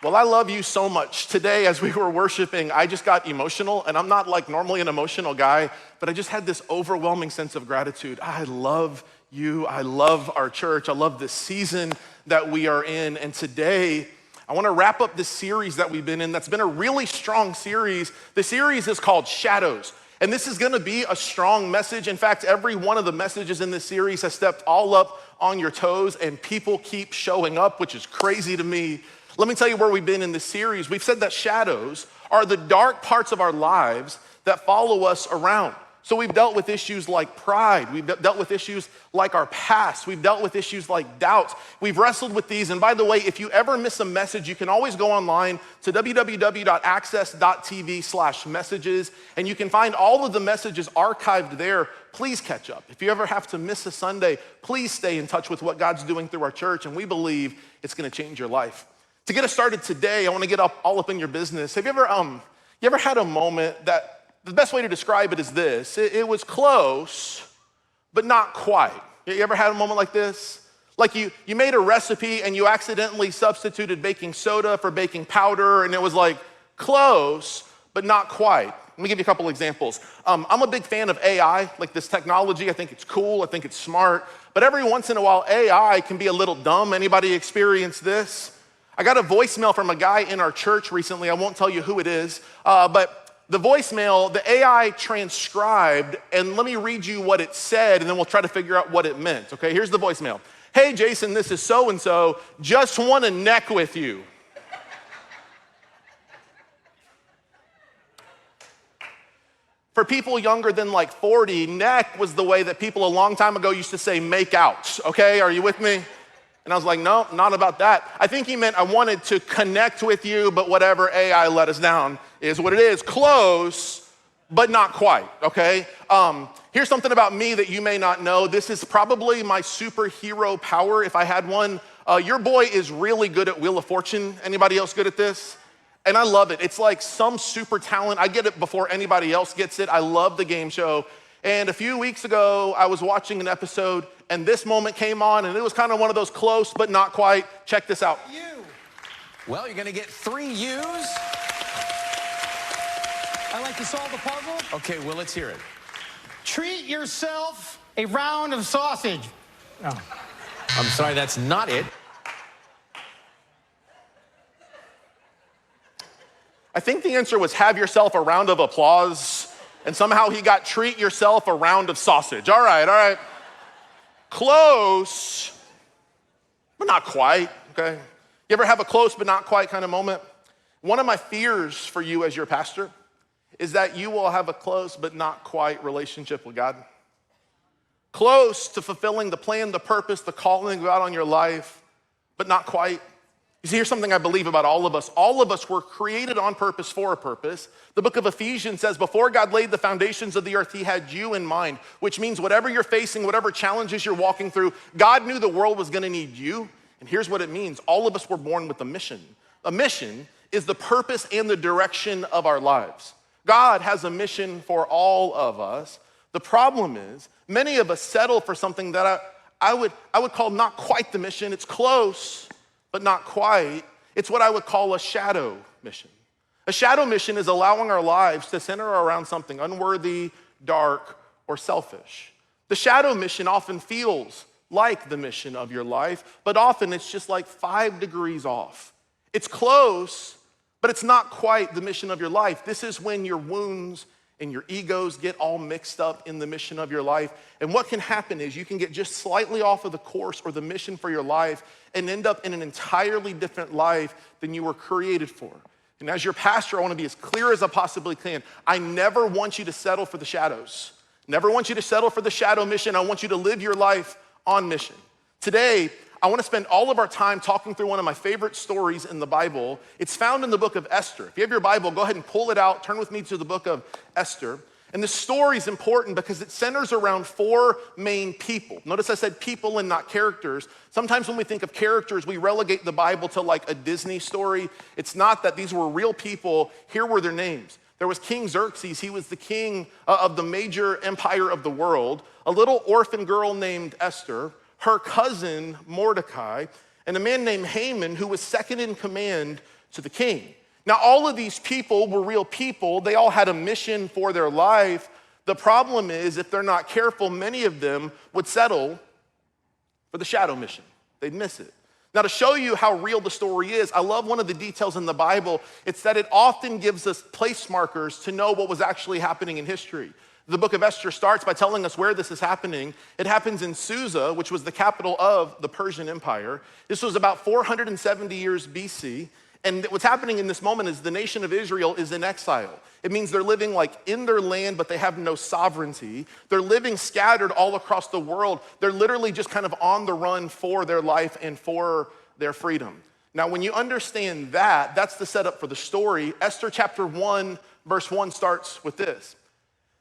Well, I love you so much. Today, as we were worshiping, I just got emotional, and I'm not like normally an emotional guy, but I just had this overwhelming sense of gratitude. I love you. I love our church. I love this season that we are in. And today, I want to wrap up this series that we've been in that's been a really strong series. The series is called Shadows. And this is gonna be a strong message. In fact, every one of the messages in this series has stepped all up on your toes, and people keep showing up, which is crazy to me. Let me tell you where we've been in this series. We've said that shadows are the dark parts of our lives that follow us around. So we've dealt with issues like pride. We've dealt with issues like our past. We've dealt with issues like doubts. We've wrestled with these. And by the way, if you ever miss a message, you can always go online to www.access.tv/messages, and you can find all of the messages archived there. Please catch up. If you ever have to miss a Sunday, please stay in touch with what God's doing through our church, and we believe it's gonna change your life. To get us started today, I wanna get all up in your business. Have you ever had a moment that, the best way to describe it is this: it was close, but not quite. You ever had a moment like this? Like you made a recipe and you accidentally substituted baking soda for baking powder, and it was like close, but not quite. Let me give you a couple examples. I'm a big fan of AI, like this technology. I think it's cool, I think it's smart, but every once in a while, AI can be a little dumb. Anybody experience this? I got a voicemail from a guy in our church recently. I won't tell you who it is, but the voicemail, the AI transcribed, and let me read you what it said, and then we'll try to figure out what it meant, okay? Here's the voicemail. Hey, Jason, this is so-and-so. Just want to neck with you. For people younger than like 40, neck was the way that people a long time ago used to say make out, okay? Are you with me? And I was like, no, not about that. I think he meant I wanted to connect with you, but whatever, AI let us down is what it is. Close, but not quite, okay? Here's something about me that you may not know. This is probably my superhero power if I had one. Your boy is really good at Wheel of Fortune. Anybody else good at this? And I love it. It's like some super talent. I get it before anybody else gets it. I love the game show. And a few weeks ago, I was watching an episode, and this moment came on, and it was kind of one of those close, but not quite. Check this out. Well, you're gonna get 3 U's. I like to solve the puzzle. Okay, well, let's hear it. Treat yourself a round of sausage. Oh. I'm sorry, that's not it. I think the answer was have yourself a round of applause, and somehow he got treat yourself a round of sausage. All right. Close, but not quite, okay? You ever have a close but not quite kind of moment? One of my fears for you as your pastor is that you will have a close but not quite relationship with God. Close to fulfilling the plan, the purpose, the calling of God on your life, but not quite. You see, here's something I believe about all of us. All of us were created on purpose for a purpose. The book of Ephesians says, before God laid the foundations of the earth, he had you in mind, which means whatever you're facing, whatever challenges you're walking through, God knew the world was gonna need you. And here's what it means. All of us were born with a mission. A mission is the purpose and the direction of our lives. God has a mission for all of us. The problem is, many of us settle for something that I would call not quite the mission. It's close, but not quite. It's what I would call a shadow mission. A shadow mission is allowing our lives to center around something unworthy, dark, or selfish. The shadow mission often feels like the mission of your life, but often it's just like 5 degrees off. It's close, but it's not quite the mission of your life. This is when your wounds and your egos get all mixed up in the mission of your life. And what can happen is you can get just slightly off of the course or the mission for your life and end up in an entirely different life than you were created for. And as your pastor, I want to be as clear as I possibly can. I never want you to settle for the shadows. Never want you to settle for the shadow mission. I want you to live your life on mission. Today, I want to spend all of our time talking through one of my favorite stories in the Bible. It's found in the book of Esther. If you have your Bible, go ahead and pull it out. Turn with me to the book of Esther. And this story is important because it centers around 4 main people. Notice I said people and not characters. Sometimes when we think of characters, we relegate the Bible to like a Disney story. It's not that. These were real people. Here were their names. There was King Xerxes. He was the king of the major empire of the world. A little orphan girl named Esther, her cousin Mordecai, and a man named Haman who was second in command to the king. Now, all of these people were real people. They all had a mission for their life. The problem is, if they're not careful, many of them would settle for the shadow mission. They'd miss it. Now, to show you how real the story is, I love one of the details in the Bible. It's that it often gives us place markers to know what was actually happening in history. The book of Esther starts by telling us where this is happening. It happens in Susa, which was the capital of the Persian Empire. This was about 470 years BC. And what's happening in this moment is the nation of Israel is in exile. It means they're living like in their land, but they have no sovereignty. They're living scattered all across the world. They're literally just kind of on the run for their life and for their freedom. Now, when you understand that, that's the setup for the story. Esther chapter 1, verse 1 starts with this.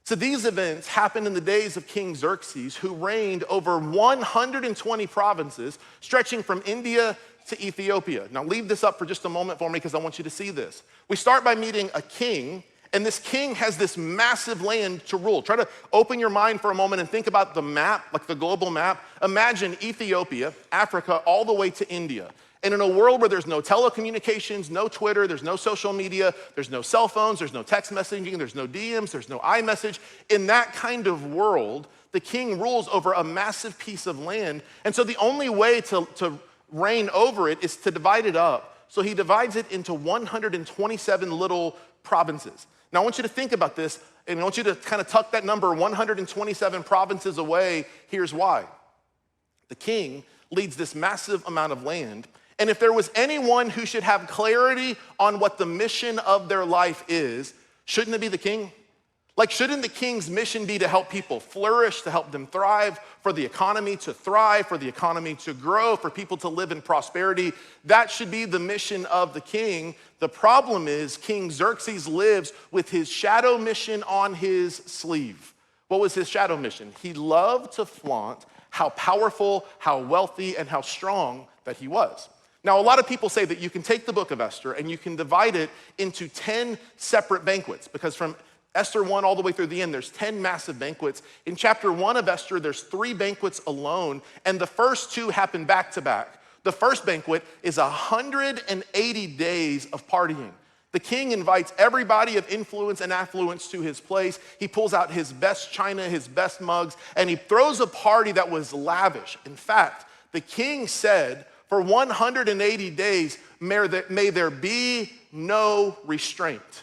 So these events happened in the days of King Xerxes, who reigned over 120 provinces, stretching from India to Ethiopia. Now leave this up for just a moment for me because I want you to see this. We start by meeting a king, and this king has this massive land to rule. Try to open your mind for a moment and think about the map, like the global map. Imagine Ethiopia, Africa, all the way to India. And in a world where there's no telecommunications, no Twitter, there's no social media, there's no cell phones, there's no text messaging, there's no DMs, there's no iMessage. In that kind of world, the king rules over a massive piece of land. And so the only way to reign over it is to divide it up. So he divides it into 127 little provinces. Now I want you to think about this, and I want you to kind of tuck that number 127 provinces away. Here's why. The king leads this massive amount of land, and if there was anyone who should have clarity on what the mission of their life is, shouldn't it be the king? Like, shouldn't the king's mission be to help people flourish, to help them thrive, for the economy to thrive, for the economy to grow, for people to live in prosperity? That should be the mission of the king. The problem is King Xerxes lives with his shadow mission on his sleeve. What was his shadow mission? He loved to flaunt how powerful, how wealthy, and how strong that he was. Now, a lot of people say that you can take the book of Esther and you can divide it into 10 separate banquets, because from Esther 1 all the way through the end, there's 10 massive banquets. In chapter 1 of Esther, there's 3 banquets alone, and the first 2 happen back to back. The first banquet is 180 days of partying. The king invites everybody of influence and affluence to his place. He pulls out his best china, his best mugs, and he throws a party that was lavish. In fact, the king said, for 180 days, may there be no restraint.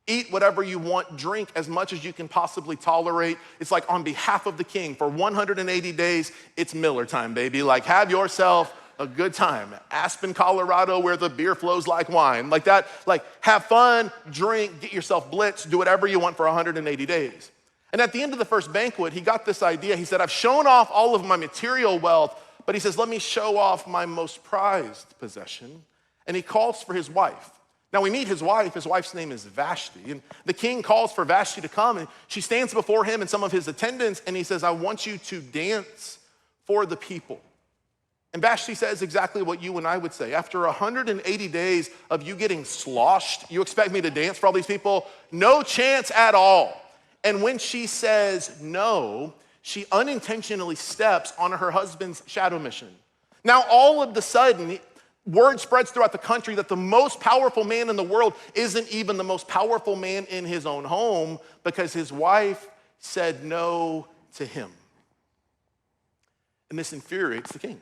Eat whatever you want, drink as much as you can possibly tolerate. It's like on behalf of the king, for 180 days, it's Miller time, baby. Like, have yourself a good time. Aspen, Colorado, where the beer flows like wine. Like that, like have fun, drink, get yourself blitzed, do whatever you want for 180 days. And at the end of the first banquet, he got this idea. He said, I've shown off all of my material wealth, but he says, let me show off my most prized possession. And he calls for his wife. Now we meet his wife. His wife's name is Vashti. And the king calls for Vashti to come, and she stands before him and some of his attendants, and he says, I want you to dance for the people. And Vashti says exactly what you and I would say. After 180 days of you getting sloshed, you expect me to dance for all these people? No chance at all. And when she says no, she unintentionally steps on her husband's shadow mission. Now, all of a sudden, word spreads throughout the country that the most powerful man in the world isn't even the most powerful man in his own home, because his wife said no to him. And this infuriates the king.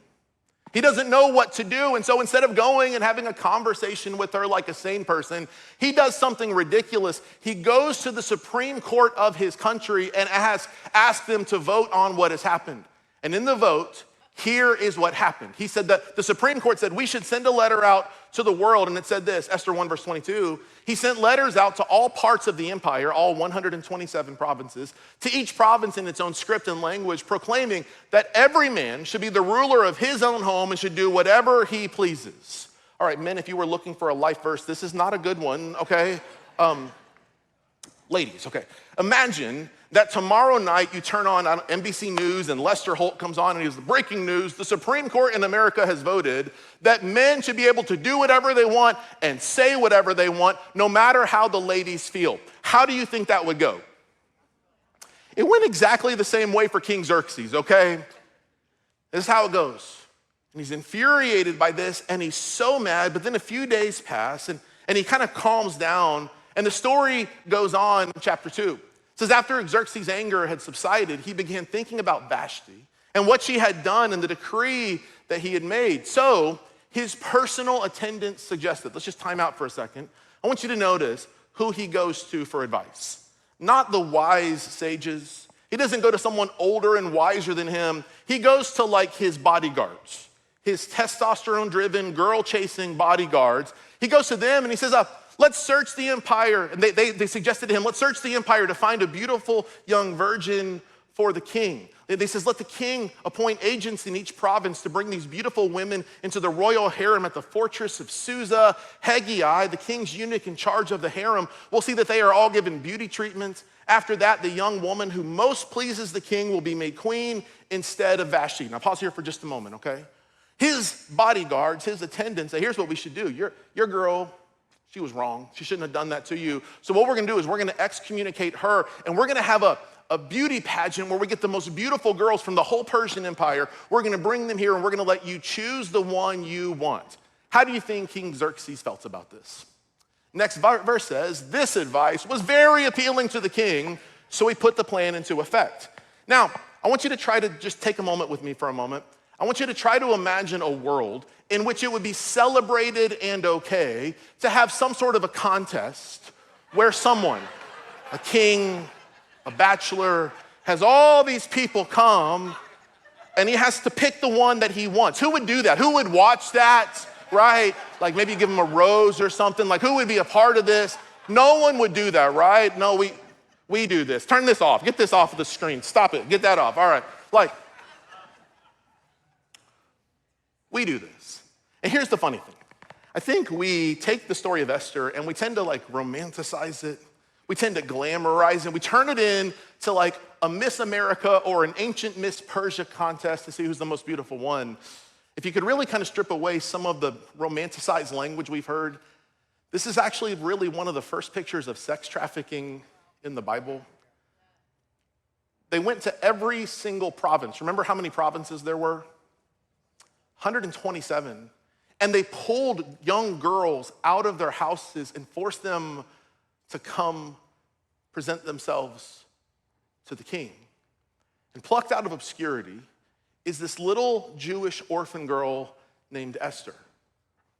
He doesn't know what to do, and so instead of going and having a conversation with her like a sane person, he does something ridiculous. He goes to the Supreme Court of his country and asks them to vote on what has happened. And in the vote, here is what happened. He said that the Supreme Court said we should send a letter out to the world, and it said this, Esther 1 verse 22, he sent letters out to all parts of the empire, all 127 provinces, to each province in its own script and language, proclaiming that every man should be the ruler of his own home and should do whatever he pleases. All right, men, if you were looking for a life verse, this is not a good one, okay? Ladies, okay. Imagine that tomorrow night you turn on NBC News and Lester Holt comes on and he's the breaking news. The Supreme Court in America has voted that men should be able to do whatever they want and say whatever they want, no matter how the ladies feel. How do you think that would go? It went exactly the same way for King Xerxes, okay? This is how it goes. And he's infuriated by this, and he's so mad, but then a few days pass, and he kind of calms down, and the story goes on in chapter 2. It says, after Xerxes' anger had subsided, he began thinking about Vashti and what she had done and the decree that he had made. So his personal attendants suggested, let's just time out for a second. I want you to notice who he goes to for advice. Not the wise sages. He doesn't go to someone older and wiser than him. He goes to like his bodyguards, his testosterone-driven, girl-chasing bodyguards. He goes to them and he says, let's search the empire. And they suggested to him, let's search the empire to find a beautiful young virgin for the king. They says, let the king appoint agents in each province to bring these beautiful women into the royal harem at the fortress of Susa. Hegai, the king's eunuch in charge of the harem, will see that they are all given beauty treatments. After that, the young woman who most pleases the king will be made queen instead of Vashti. Now pause here for just a moment, okay? His bodyguards, his attendants say, here's what we should do. Your girl, she was wrong. She shouldn't have done that to you. So what we're gonna do is we're gonna excommunicate her, and we're gonna have a beauty pageant where we get the most beautiful girls from the whole Persian Empire. We're gonna bring them here, and we're gonna let you choose the one you want. How do you think King Xerxes felt about this? Next verse says, this advice was very appealing to the king, so he put the plan into effect. Now, I want you to try to just take a moment with me for a moment. I want you to try to imagine a world in which it would be celebrated and okay to have some sort of a contest where someone, a king, a bachelor, has all these people come and he has to pick the one that he wants. Who would do that? Who would watch that, right? Like maybe give him a rose or something. Like who would be a part of this? No one would do that, right? No, we do this. Turn this off. Get this off of the screen. Stop it. Get that off. All right. Like, we do this. And here's the funny thing. I think we take the story of Esther and we tend to like romanticize it. We tend to glamorize it. We turn it into like a Miss America or an ancient Miss Persia contest to see who's the most beautiful one. If you could really kind of strip away some of the romanticized language we've heard, this is actually really one of the first pictures of sex trafficking in the Bible. They went to every single province. Remember how many provinces there were? 127. And they pulled young girls out of their houses and forced them to come present themselves to the king. And plucked out of obscurity is this little Jewish orphan girl named Esther.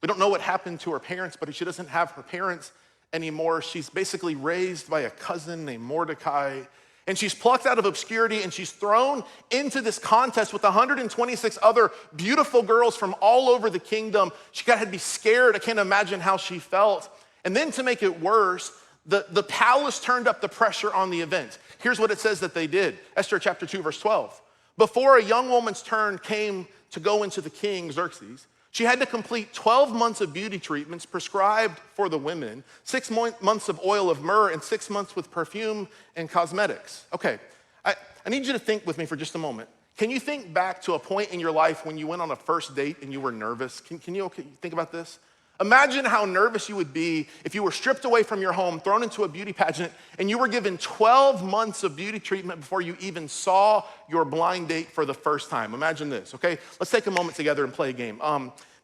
We don't know what happened to her parents, but she doesn't have her parents anymore. She's basically raised by a cousin named Mordecai. And she's plucked out of obscurity and she's thrown into this contest with 126 other beautiful girls from all over the kingdom. She had to be scared. I can't imagine how she felt. And then to make it worse, the palace turned up the pressure on the event. Here's what it says that they did. Esther chapter 2, verse 12. Before a young woman's turn came to go into the king, Xerxes, she had to complete 12 months of beauty treatments prescribed for the women, 6 months of oil of myrrh, and 6 months with perfume and cosmetics. Okay, I need you to think with me for just a moment. Can you think back to a point in your life when you went on a first date and you were nervous? Can you think about this? Imagine how nervous you would be if you were stripped away from your home, thrown into a beauty pageant, and you were given 12 months of beauty treatment before you even saw your blind date for the first time. Imagine this, okay? Let's take a moment together and play a game.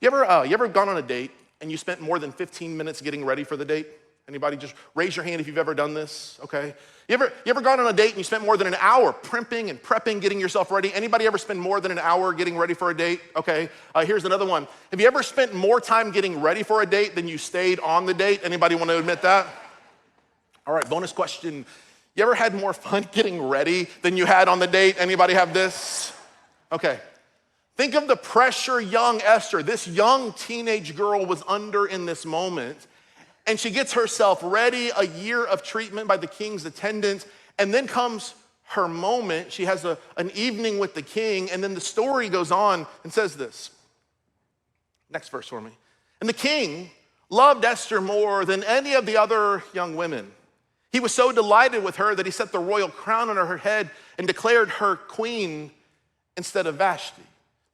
You ever gone on a date and you spent more than 15 minutes getting ready for the date? Anybody? Just raise your hand if you've ever done this, okay? You ever gone on a date and you spent more than an hour primping and prepping, getting yourself ready? Anybody ever spend more than an hour getting ready for a date? Okay, here's another one. Have you ever spent more time getting ready for a date than you stayed on the date? Anybody want to admit that? All right, bonus question. You ever had more fun getting ready than you had on the date? Anybody have this? Okay. Think of the pressure young Esther, this young teenage girl, was under in this moment. And she gets herself ready, a year of treatment by the king's attendants, and then comes her moment. She has an evening with the king, and then the story goes on and says this. Next verse for me. And the king loved Esther more than any of the other young women. He was so delighted with her that he set the royal crown on her head and declared her queen instead of Vashti.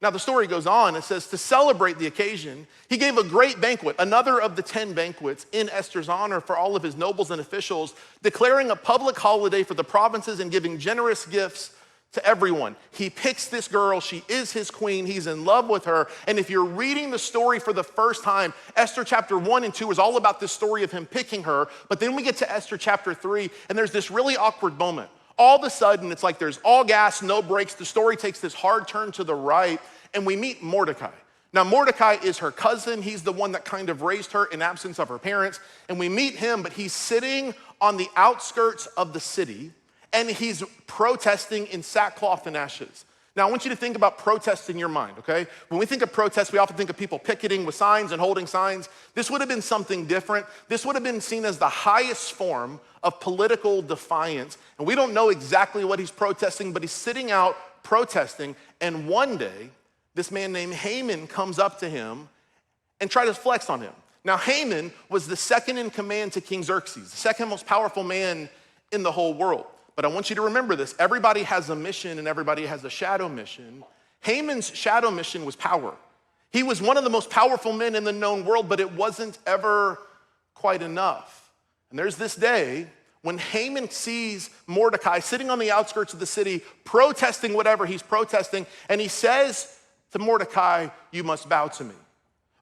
Now, the story goes on. It says, to celebrate the occasion, he gave a great banquet, another of the 10 banquets in Esther's honor for all of his nobles and officials, declaring a public holiday for the provinces and giving generous gifts to everyone. He picks this girl, she is his queen, he's in love with her. And if you're reading the story for the first time, Esther chapter 1 and 2 is all about this story of him picking her. But then we get to Esther chapter 3, and there's this really awkward moment. All of a sudden, it's like there's all gas, no brakes. The story takes this hard turn to the right, and we meet Mordecai. Now, Mordecai is her cousin. He's the one that kind of raised her in absence of her parents. And we meet him, but he's sitting on the outskirts of the city, and he's protesting in sackcloth and ashes. Now, I want you to think about protest in your mind, okay? When we think of protest, we often think of people picketing with signs and holding signs. This would have been something different. This would have been seen as the highest form of political defiance. And we don't know exactly what he's protesting, but he's sitting out protesting. And one day, this man named Haman comes up to him and tries to flex on him. Now, Haman was the second in command to King Xerxes, the second most powerful man in the whole world. But I want you to remember this. Everybody has a mission and everybody has a shadow mission. Haman's shadow mission was power. He was one of the most powerful men in the known world, but it wasn't ever quite enough. And there's this day when Haman sees Mordecai sitting on the outskirts of the city, protesting whatever he's protesting, and he says to Mordecai, "You must bow to me."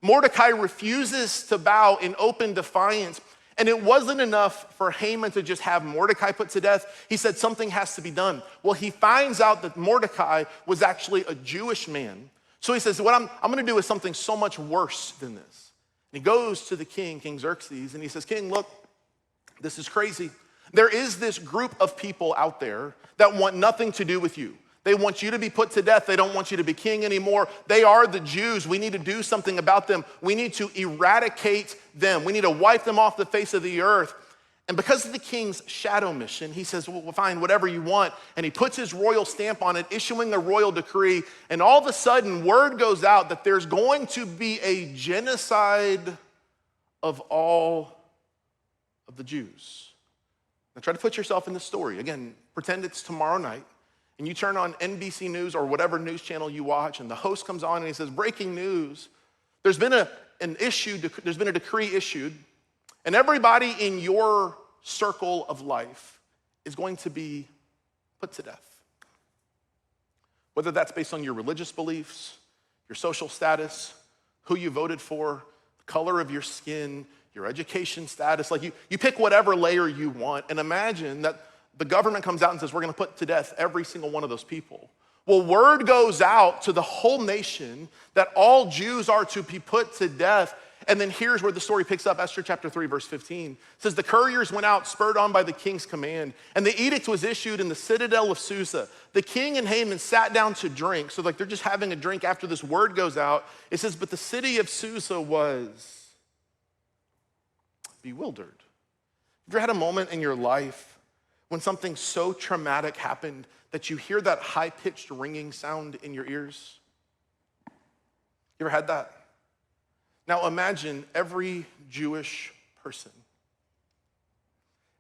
Mordecai refuses to bow in open defiance. And it wasn't enough for Haman to just have Mordecai put to death. He said something has to be done. Well, he finds out that Mordecai was actually a Jewish man. So he says, what I'm gonna do is something so much worse than this. And he goes to the king, King Xerxes, and he says, "King, look, this is crazy. There is this group of people out there that want nothing to do with you. They want you to be put to death. They don't want you to be king anymore. They are the Jews. We need to do something about them. We need to eradicate them. We need to wipe them off the face of the earth." And because of the king's shadow mission, he says, "Well, fine, whatever you want." And he puts his royal stamp on it, issuing a royal decree. And all of a sudden, word goes out that there's going to be a genocide of all of the Jews. Now try to put yourself in the story. Again, pretend it's tomorrow night. And you turn on NBC News or whatever news channel you watch, and the host comes on and he says, "Breaking news, there's been a decree issued, and everybody in your circle of life is going to be put to death." Whether that's based on your religious beliefs, your social status, who you voted for, the color of your skin, your education status, like you pick whatever layer you want, and imagine that the government comes out and says, "We're gonna put to death every single one of those people." Well, word goes out to the whole nation that all Jews are to be put to death. And then here's where the story picks up. Esther chapter 3, verse 15. It says, "The couriers went out, spurred on by the king's command, and the edict was issued in the citadel of Susa. The king and Haman sat down to drink." So like they're just having a drink after this word goes out. It says, "But the city of Susa was bewildered." Have you ever had a moment in your life when something so traumatic happened that you hear that high-pitched ringing sound in your ears? You ever had that? Now imagine every Jewish person,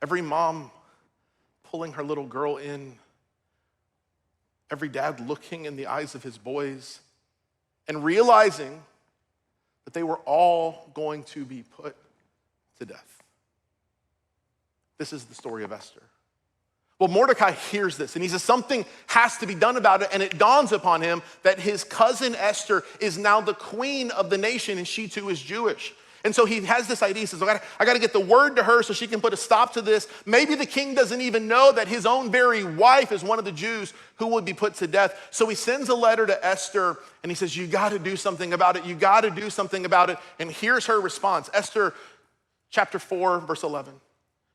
every mom pulling her little girl in, every dad looking in the eyes of his boys and realizing that they were all going to be put to death. This is the story of Esther. Well, Mordecai hears this and he says something has to be done about it, and it dawns upon him that his cousin Esther is now the queen of the nation and she too is Jewish. And so he has this idea. He says, I got to get the word to her so she can put a stop to this. Maybe the king doesn't even know that his own very wife is one of the Jews who would be put to death. So he sends a letter to Esther and he says, "You got to do something about it. You got to do something about it." And here's her response. Esther chapter 4, verse 11.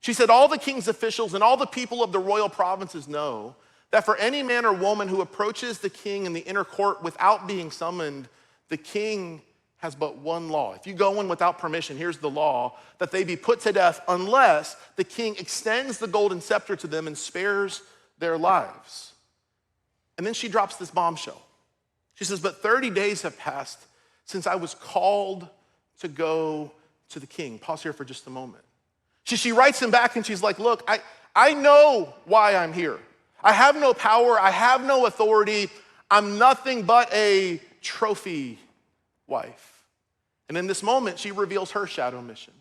She said, "All the king's officials and all the people of the royal provinces know that for any man or woman who approaches the king in the inner court without being summoned, the king has but one law. If you go in without permission, here's the law, that they be put to death unless the king extends the golden scepter to them and spares their lives." And then she drops this bombshell. She says, "But 30 days have passed since I was called to go to the king." Pause here for just a moment. She writes him back and she's like, "Look, I know why I'm here. I have no power. I have no authority. I'm nothing but a trophy wife." And in this moment, she reveals her shadow mission.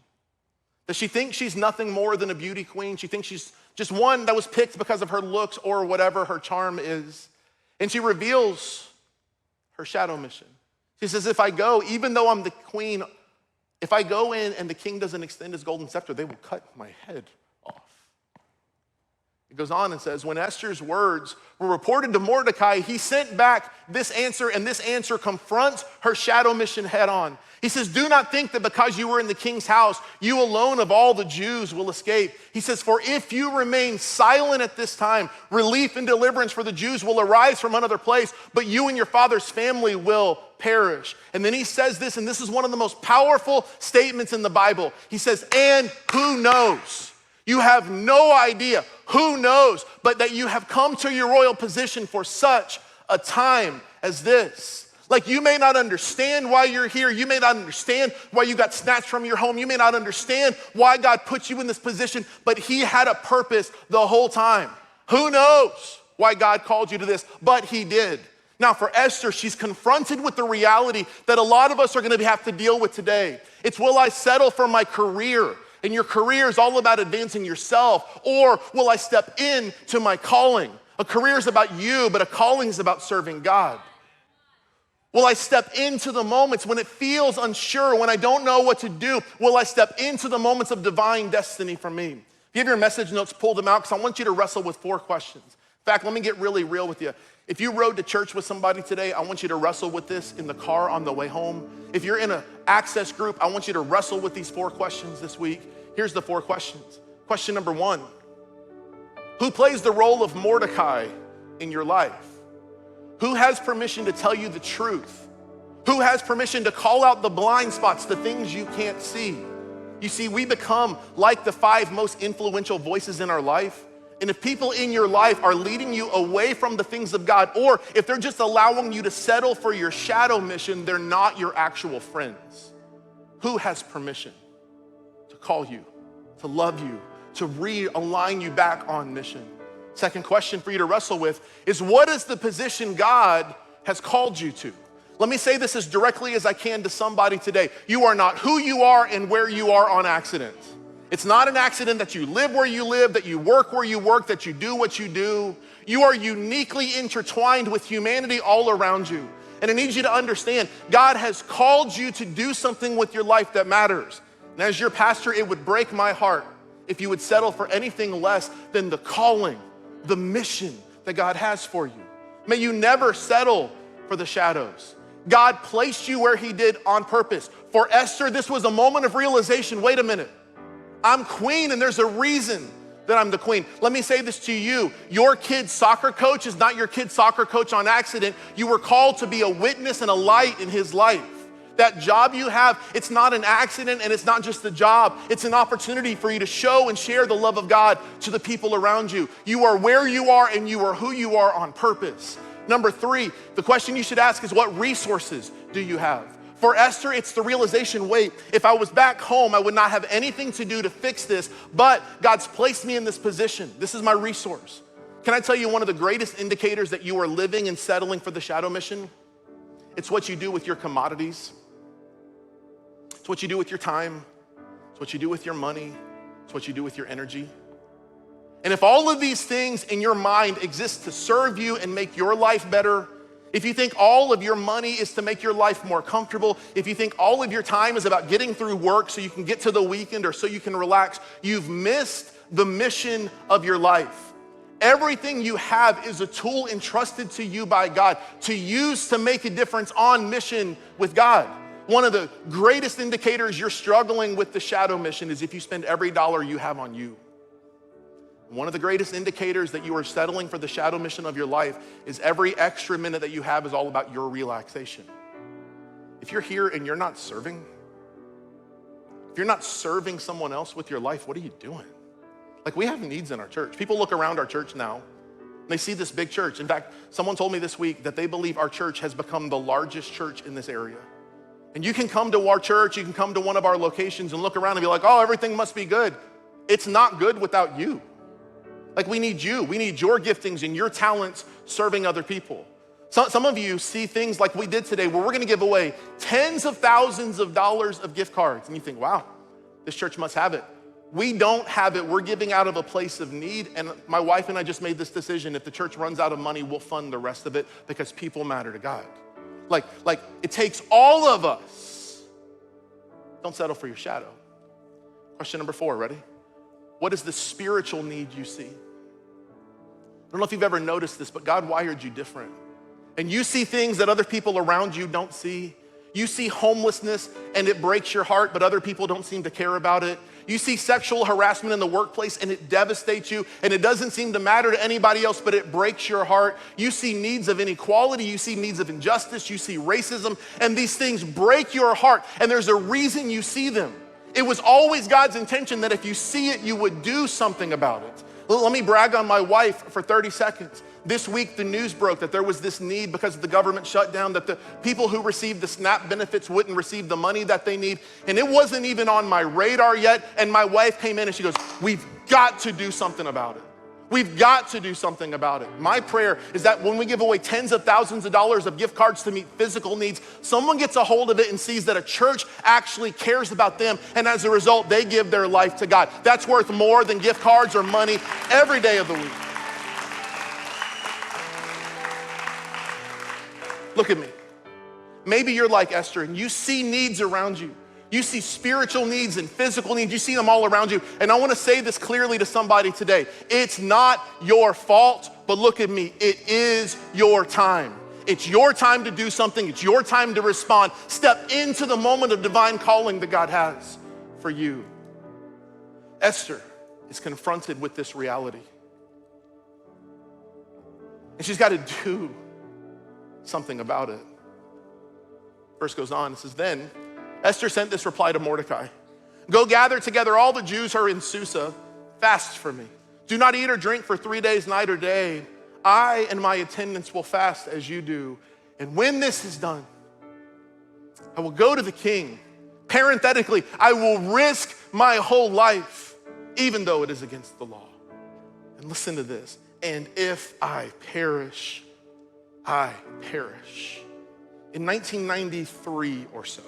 That she thinks she's nothing more than a beauty queen. She thinks she's just one that was picked because of her looks or whatever her charm is. And she reveals her shadow mission. She says, if I go, even though I'm the queen, if I go in and the king doesn't extend his golden scepter, they will cut my head off. It goes on and says, when Esther's words were reported to Mordecai, he sent back this answer, and this answer confronts her shadow mission head on. He says, do not think that because you were in the king's house, you alone of all the Jews will escape. He says, for if you remain silent at this time, relief and deliverance for the Jews will arise from another place, but you and your father's family will perish. And then he says this, and this is one of the most powerful statements in the Bible. He says, and who knows? You have no idea, who knows, but that you have come to your royal position for such a time as this. Like, you may not understand why you're here. You may not understand why you got snatched from your home. You may not understand why God put you in this position, but he had a purpose the whole time. Who knows why God called you to this, but he did. Now for Esther, she's confronted with the reality that a lot of us are gonna have to deal with today. It's, will I settle for my career? And your career is all about advancing yourself, or will I step into my calling? A career is about you, but a calling is about serving God. Will I step into the moments when it feels unsure, when I don't know what to do? Will I step into the moments of divine destiny for me? If you have your message notes, pull them out, because I want you to wrestle with 4 questions. In fact, let me get really real with you. If you rode to church with somebody today, I want you to wrestle with this in the car on the way home. If you're in an access group, I want you to wrestle with these 4 questions this week. Here's the 4 questions. Question number 1, who plays the role of Mordecai in your life? Who has permission to tell you the truth? Who has permission to call out the blind spots, the things you can't see? You see, we become like the 5 most influential voices in our life. And if people in your life are leading you away from the things of God, or if they're just allowing you to settle for your shadow mission, they're not your actual friends. Who has permission to call you, to love you, to realign you back on mission? Second question for you to wrestle with is, what is the position God has called you to? Let me say this as directly as I can to somebody today. You are not who you are and where you are on accident. It's not an accident that you live where you live, that you work where you work, that you do what you do. You are uniquely intertwined with humanity all around you. And I need you to understand, God has called you to do something with your life that matters. And as your pastor, it would break my heart if you would settle for anything less than the calling, the mission that God has for you. May you never settle for the shadows. God placed you where he did on purpose. For Esther, this was a moment of realization. Wait a minute. I'm queen, and there's a reason that I'm the queen. Let me say this to you. Your kid's soccer coach is not your kid's soccer coach on accident. You were called to be a witness and a light in his life. That job you have, it's not an accident, and it's not just a job. It's an opportunity for you to show and share the love of God to the people around you. You are where you are, and you are who you are on purpose. Number 3, the question you should ask is, what resources do you have? For Esther, it's the realization, wait, if I was back home, I would not have anything to do to fix this, but God's placed me in this position. This is my resource. Can I tell you one of the greatest indicators that you are living and settling for the shadow mission? It's what you do with your commodities. It's what you do with your time. It's what you do with your money. It's what you do with your energy. And if all of these things in your mind exist to serve you and make your life better, if you think all of your money is to make your life more comfortable, if you think all of your time is about getting through work so you can get to the weekend or so you can relax, you've missed the mission of your life. Everything you have is a tool entrusted to you by God to use to make a difference on mission with God. One of the greatest indicators you're struggling with the shadow mission is if you spend every dollar you have on you. One of the greatest indicators that you are settling for the shadow mission of your life is every extra minute that you have is all about your relaxation. If you're here and you're not serving, if you're not serving someone else with your life, what are you doing? Like, we have needs in our church. People look around our church now, and they see this big church. In fact, someone told me this week that they believe our church has become the largest church in this area. And you can come to our church, you can come to one of our locations and look around and be like, oh, everything must be good. It's not good without you. Like, we need you. We need your giftings and your talents serving other people. Some of you see things like we did today where we're gonna give away tens of thousands of dollars of gift cards. And you think, wow, this church must have it. We don't have it. We're giving out of a place of need. And my wife and I just made this decision. If the church runs out of money, we'll fund the rest of it because people matter to God. Like it takes all of us. Don't settle for your shadow. Question number 4, ready? What is the spiritual need you see? I don't know if you've ever noticed this, but God wired you different. And you see things that other people around you don't see. You see homelessness and it breaks your heart, but other people don't seem to care about it. You see sexual harassment in the workplace and it devastates you and it doesn't seem to matter to anybody else, but it breaks your heart. You see needs of inequality, you see needs of injustice, you see racism, and these things break your heart, and there's a reason you see them. It was always God's intention that if you see it, you would do something about it. Let me brag on my wife for 30 seconds. This week, the news broke that there was this need because of the government shutdown, that the people who received the SNAP benefits wouldn't receive the money that they need. And it wasn't even on my radar yet. And my wife came in and she goes, we've got to do something about it. We've got to do something about it. My prayer is that when we give away tens of thousands of dollars of gift cards to meet physical needs, someone gets a hold of it and sees that a church actually cares about them. And as a result, they give their life to God. That's worth more than gift cards or money every day of the week. Look at me. Maybe you're like Esther and you see needs around you. You see spiritual needs and physical needs. You see them all around you. And I want to say this clearly to somebody today. It's not your fault, but look at me. It is your time. It's your time to do something. It's your time to respond. Step into the moment of divine calling that God has for you. Esther is confronted with this reality. And she's got to do something about it. Verse goes on, it says, then Esther sent this reply to Mordecai. Go gather together all the Jews who are in Susa, fast for me. Do not eat or drink for 3 days, night or day. I and my attendants will fast as you do. And when this is done, I will go to the king. Parenthetically, I will risk my whole life, even though it is against the law. And listen to this. And if I perish, I perish. In 1993 or so,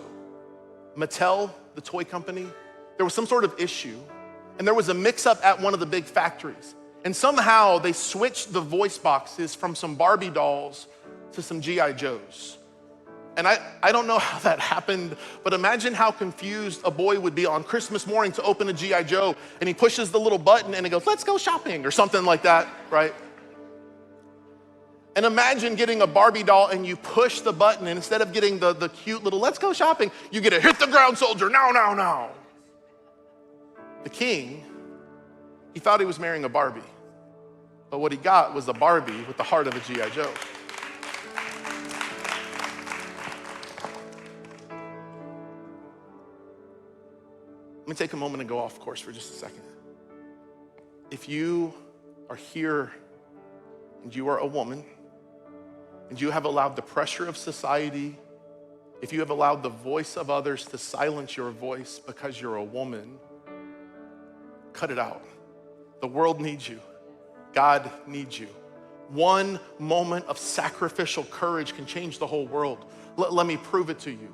Mattel, the toy company, there was some sort of issue, and there was a mix-up at one of the big factories. And somehow they switched the voice boxes from some Barbie dolls to some G.I. Joes. And I don't know how that happened, but imagine how confused a boy would be on Christmas morning to open a G.I. Joe, and he pushes the little button and it goes, let's go shopping, or something like that, right? And imagine getting a Barbie doll and you push the button, and instead of getting the cute little let's go shopping, you get a hit the ground soldier, now, now, now. The king, he thought he was marrying a Barbie, but what he got was a Barbie with the heart of a G.I. Joe. Let me take a moment and go off course for just a second. If you are here and you are a woman, and you have allowed the pressure of society, if you have allowed the voice of others to silence your voice because you're a woman, cut it out. The world needs you. God needs you. One moment of sacrificial courage can change the whole world. Let me prove it to you.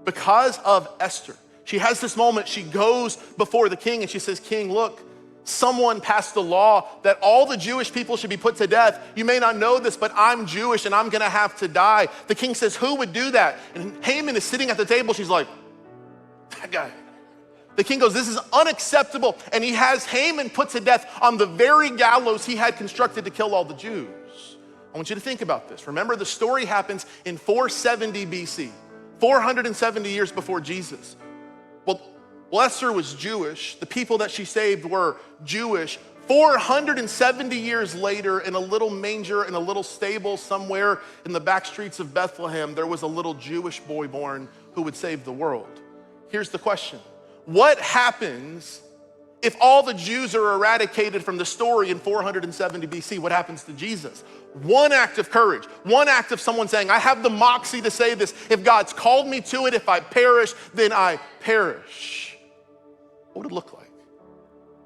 Because of Esther, she has this moment, she goes before the king and she says, King, look, someone passed a law that all the Jewish people should be put to death. You may not know this, but I'm Jewish and I'm gonna have to die. The king says, who would do that? And Haman is sitting at the table. She's like, that guy. The king goes, this is unacceptable. And he has Haman put to death on the very gallows he had constructed to kill all the Jews. I want you to think about this. Remember, the story happens in 470 BC, 470 years before Jesus. Well, Esther was Jewish. The people that she saved were Jewish. 470 years later, in a little manger, in a little stable somewhere in the back streets of Bethlehem, there was a little Jewish boy born who would save the world. Here's the question. What happens if all the Jews are eradicated from the story in 470 BC? What happens to Jesus? One act of courage, one act of someone saying, I have the moxie to say this. If God's called me to it, if I perish, then I perish. What would it look like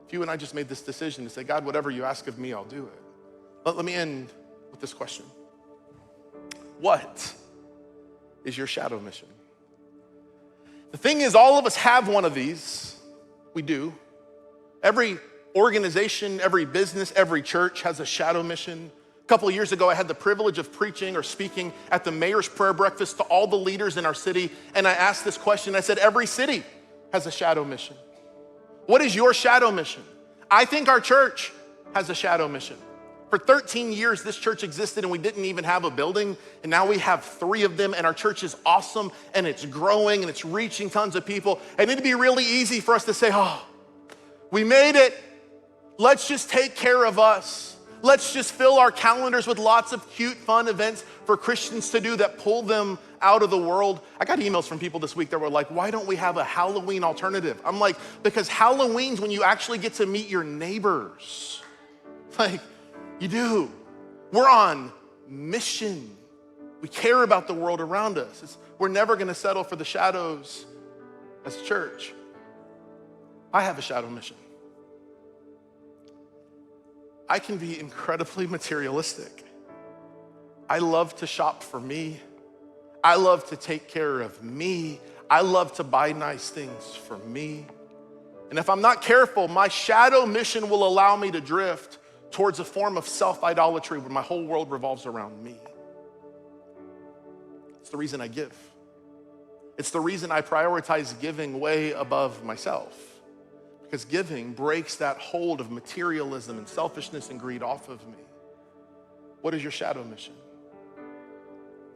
if you and I just made this decision to say, God, whatever you ask of me, I'll do it? Let me end with this question. What is your shadow mission? The thing is, all of us have one of these. We do. Every organization, every business, every church has a shadow mission. A couple of years ago, I had the privilege of preaching or speaking at the mayor's prayer breakfast to all the leaders in our city. And I asked this question. I said, every city has a shadow mission. What is your shadow mission? I think our church has a shadow mission. For 13 years, this church existed and we didn't even have a building. And now we have 3 of them and our church is awesome and it's growing and it's reaching tons of people. And it'd be really easy for us to say, oh, we made it. Let's just take care of us. Let's just fill our calendars with lots of cute, fun events for Christians to do that pull them out of the world. I got emails from people this week that were like, why don't we have a Halloween alternative? I'm like, because Halloween's when you actually get to meet your neighbors. Like, you do. We're on mission. We care about the world around us. We're never gonna settle for the shadows as a church. I have a shadow mission. I can be incredibly materialistic. I love to shop for me. I love to take care of me. I love to buy nice things for me. And if I'm not careful, my shadow mission will allow me to drift towards a form of self-idolatry where my whole world revolves around me. It's the reason I give. It's the reason I prioritize giving way above myself. Because giving breaks that hold of materialism and selfishness and greed off of me. What is your shadow mission?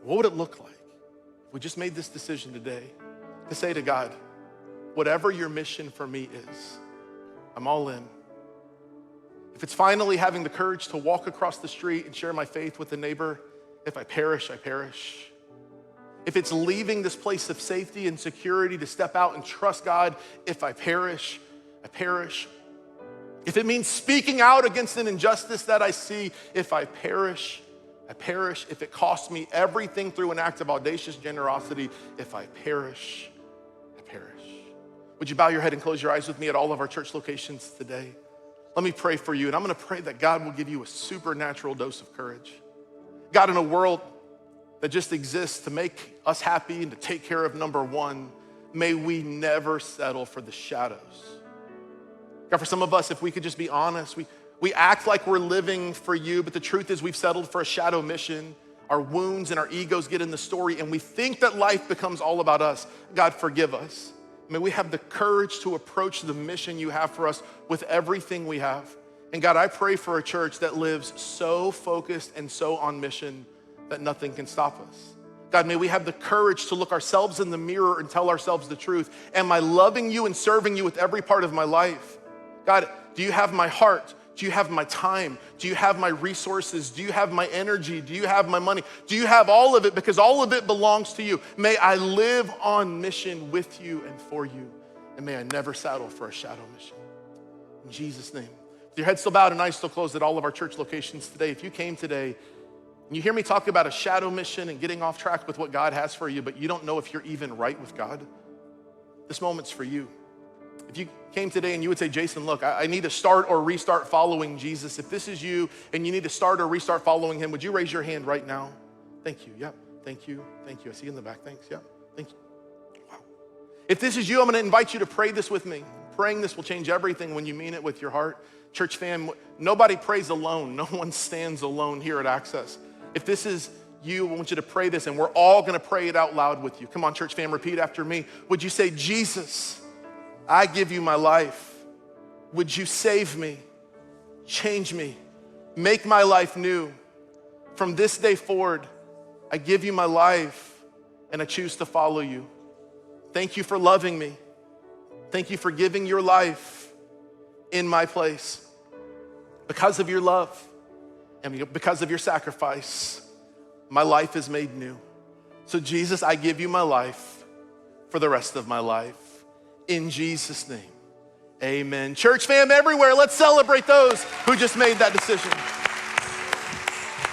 What would it look like if we just made this decision today to say to God, whatever your mission for me is, I'm all in. If it's finally having the courage to walk across the street and share my faith with a neighbor, if I perish, I perish. If it's leaving this place of safety and security to step out and trust God, if I perish, I perish. If it means speaking out against an injustice that I see, if I perish, I perish. If it costs me everything through an act of audacious generosity, if I perish, I perish. Would you bow your head and close your eyes with me at all of our church locations today? Let me pray for you, and I'm gonna pray that God will give you a supernatural dose of courage. God, in a world that just exists to make us happy and to take care of number one, may we never settle for the shadows. God, for some of us, if we could just be honest, we act like we're living for you, but the truth is we've settled for a shadow mission. Our wounds and our egos get in the story, and we think that life becomes all about us. God, forgive us. May we have the courage to approach the mission you have for us with everything we have. And God, I pray for a church that lives so focused and so on mission that nothing can stop us. God, may we have the courage to look ourselves in the mirror and tell ourselves the truth. Am I loving you and serving you with every part of my life? God, do you have my heart? Do you have my time? Do you have my resources? Do you have my energy? Do you have my money? Do you have all of it? Because all of it belongs to you. May I live on mission with you and for you. And may I never settle for a shadow mission. In Jesus' name. With your head still bowed and eyes still closed at all of our church locations today, if you came today and you hear me talk about a shadow mission and getting off track with what God has for you, but you don't know if you're even right with God, this moment's for you. If you came today and you would say, Jason, look, I need to start or restart following Jesus. If this is you and you need to start or restart following him, would you raise your hand right now? Thank you. Yep. Thank you. Thank you. I see you in the back. Thanks. Yep. Thank you. Wow. If this is you, I'm going to invite you to pray this with me. Praying this will change everything when you mean it with your heart. Church fam, nobody prays alone. No one stands alone here at Access. If this is you, I want you to pray this, and we're all going to pray it out loud with you. Come on, church fam, repeat after me. Would you say, Jesus, I give you my life. Would you save me, change me, make my life new? From this day forward, I give you my life and I choose to follow you. Thank you for loving me. Thank you for giving your life in my place. Because of your love and because of your sacrifice, my life is made new. So Jesus, I give you my life for the rest of my life. In Jesus' name, amen. Church fam everywhere, let's celebrate those who just made that decision.